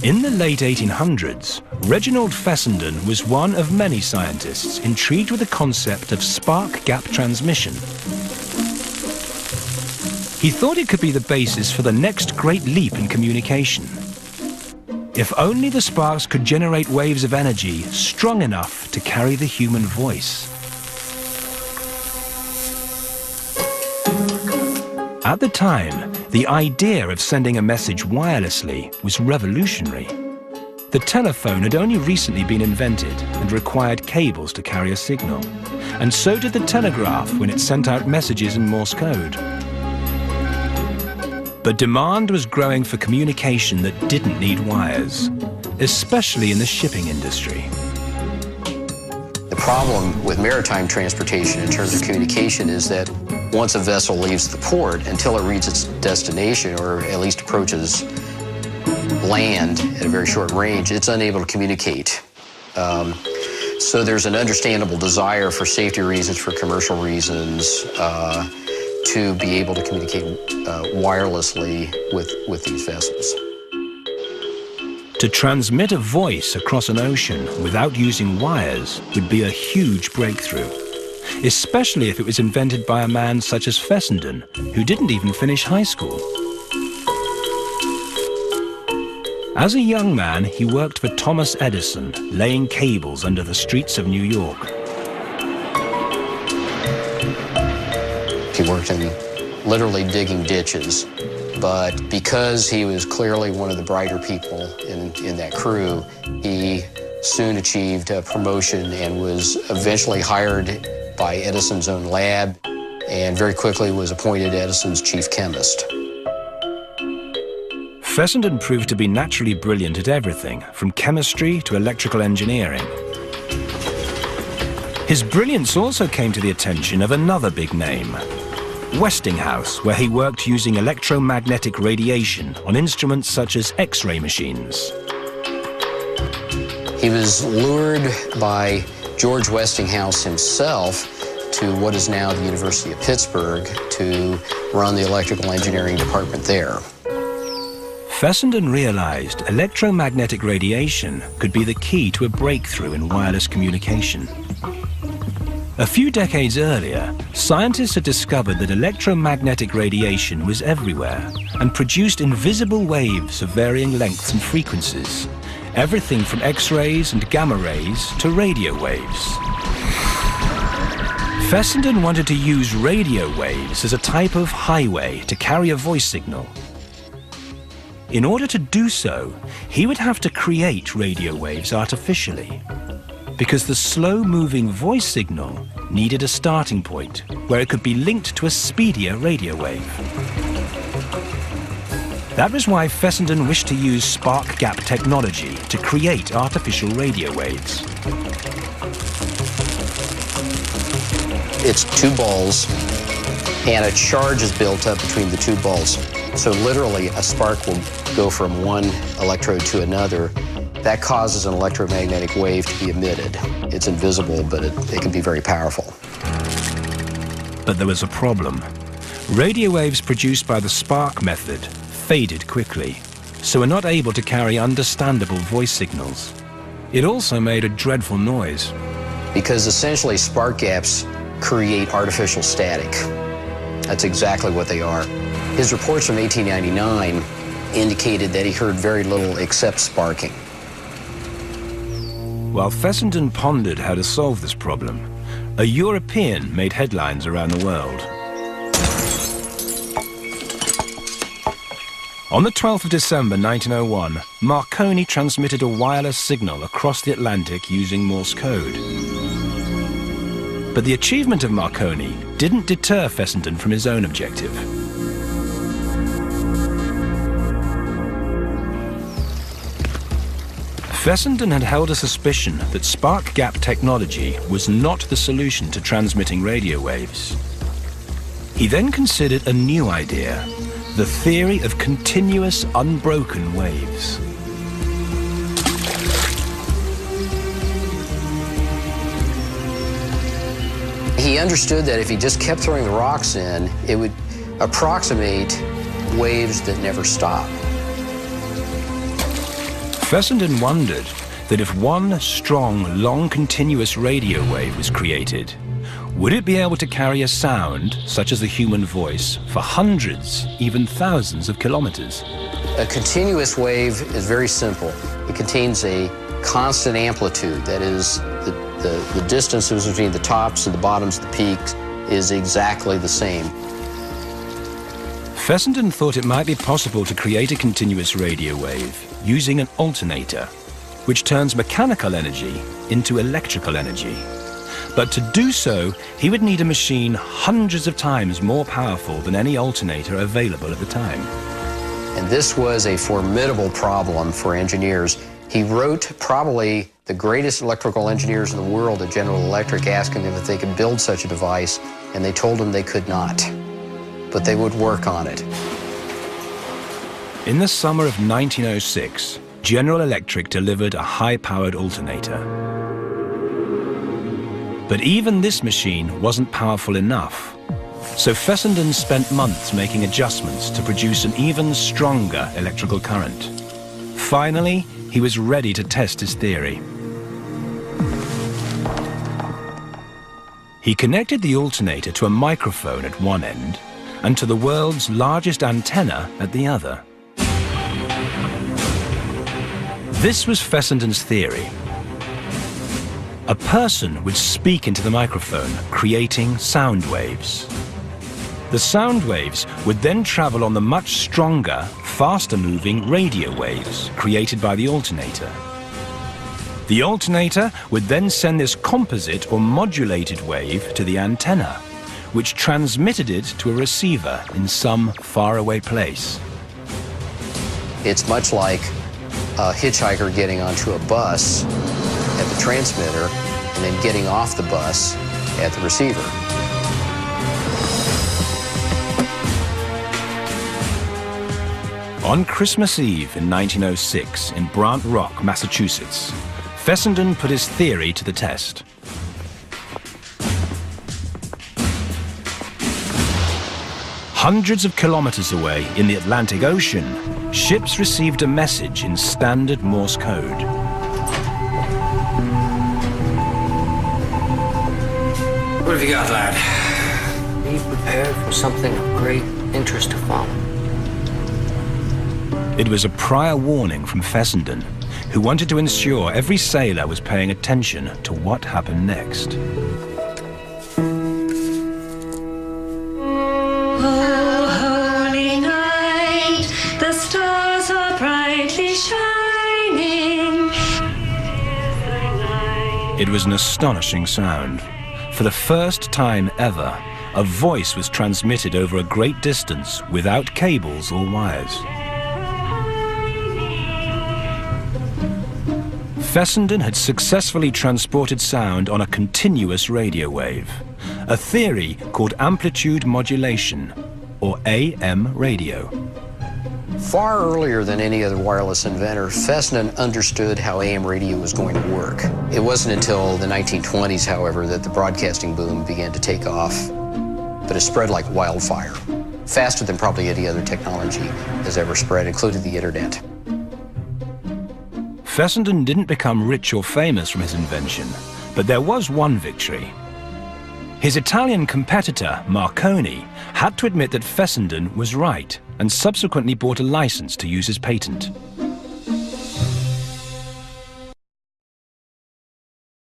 In the late 1800s, Reginald Fessenden was one of many scientists intrigued with the concept of spark gap transmission. He thought it could be the basis for the next great leap in communication. If only the sparks could generate waves of energy strong enough to carry the human voice. At the time, the idea of sending a message wirelessly was revolutionary. The telephone had only recently been invented and required cables to carry a signal. And so did the telegraph when it sent out messages in Morse code. But demand was growing for communication that didn't need wires, especially in the shipping industry. The problem with maritime transportation in terms of communication is that once a vessel leaves the port, until it reaches its destination, or at least approaches land at a very short range, it's unable to communicate. So there's an understandable desire for safety reasons, for commercial reasons, to be able to communicate wirelessly with these vessels. To transmit a voice across an ocean without using wires would be a huge breakthrough, especially if it was invented by a man such as Fessenden, who didn't even finish high school. As a young man, he worked for Thomas Edison, laying cables under the streets of New York. He worked in literally digging ditches, but because he was clearly one of the brighter people in that crew, he soon achieved a promotion and was eventually hired by Edison's own lab, and very quickly was appointed Edison's chief chemist. Fessenden proved to be naturally brilliant at everything, from chemistry to electrical engineering. His brilliance also came to the attention of another big name, Westinghouse, where he worked using electromagnetic radiation on instruments such as X-ray machines. He was lured by George Westinghouse himself to what is now the University of Pittsburgh to run the electrical engineering department there. Fessenden realized electromagnetic radiation could be the key to a breakthrough in wireless communication. A few decades earlier, scientists had discovered that electromagnetic radiation was everywhere and produced invisible waves of varying lengths and frequencies, everything from X-rays and gamma rays to radio waves. Fessenden wanted to use radio waves as a type of highway to carry a voice signal. In order to do so, he would have to create radio waves artificially, because the slow-moving voice signal needed a starting point where it could be linked to a speedier radio wave. That was why Fessenden wished to use spark gap technology to create artificial radio waves. It's two balls, and a charge is built up between the two balls. So literally, a spark will go from one electrode to another. That causes an electromagnetic wave to be emitted. It's invisible, but it can be very powerful. But there was a problem. Radio waves produced by the spark method faded quickly, so were not able to carry understandable voice signals. It also made a dreadful noise. Because essentially, spark gaps create artificial static. That's exactly what they are. His reports from 1899 indicated that he heard very little except sparking. While Fessenden pondered how to solve this problem, a European made headlines around the world. On the 12th of December 1901, Marconi transmitted a wireless signal across the Atlantic using Morse code. But the achievement of Marconi didn't deter Fessenden from his own objective. Fessenden had held a suspicion that spark gap technology was not the solution to transmitting radio waves. He then considered a new idea, the theory of continuous unbroken waves. He understood that if he just kept throwing the rocks in, it would approximate waves that never stop. Fessenden wondered that if one strong, long, continuous radio wave was created, would it be able to carry a sound, such as the human voice, for hundreds, even thousands of kilometers? A continuous wave is very simple. It contains a constant amplitude. That is, the distances between the tops and the bottoms of the peaks is exactly the same. Fessenden thought it might be possible to create a continuous radio wave using an alternator, which turns mechanical energy into electrical energy. But to do so, he would need a machine hundreds of times more powerful than any alternator available at the time. And this was a formidable problem for engineers. He wrote probably the greatest electrical engineers in the world at General Electric, asking them if they could build such a device, and they told him they could not, but they would work on it. In the summer of 1906, General Electric delivered a high-powered alternator. But even this machine wasn't powerful enough. So Fessenden spent months making adjustments to produce an even stronger electrical current. Finally, he was ready to test his theory. He connected the alternator to a microphone at one end and to the world's largest antenna at the other. This was Fessenden's theory. A person would speak into the microphone, creating sound waves. The sound waves would then travel on the much stronger, faster-moving radio waves created by the alternator. The alternator would then send this composite or modulated wave to the antenna, which transmitted it to a receiver in some faraway place. It's much like a hitchhiker getting onto a bus at the transmitter and then getting off the bus at the receiver. On Christmas Eve in 1906 in Brant Rock, Massachusetts, Fessenden put his theory to the test. Hundreds of kilometers away in the Atlantic Ocean, ships received a message in standard Morse code. What have you got, lad? Be prepared for something of great interest to follow. It was a prior warning from Fessenden, who wanted to ensure every sailor was paying attention to what happened next. Oh, holy night, the stars are brightly shining. It was an astonishing sound. For the first time ever, a voice was transmitted over a great distance without cables or wires. Fessenden had successfully transported sound on a continuous radio wave, a theory called amplitude modulation, or AM radio. Far earlier than any other wireless inventor, Fessenden understood how AM radio was going to work. It wasn't until the 1920s, however, that the broadcasting boom began to take off, but it spread like wildfire, faster than probably any other technology has ever spread, including the internet. Fessenden didn't become rich or famous from his invention, but there was one victory. His Italian competitor, Marconi, had to admit that Fessenden was right and subsequently bought a license to use his patent.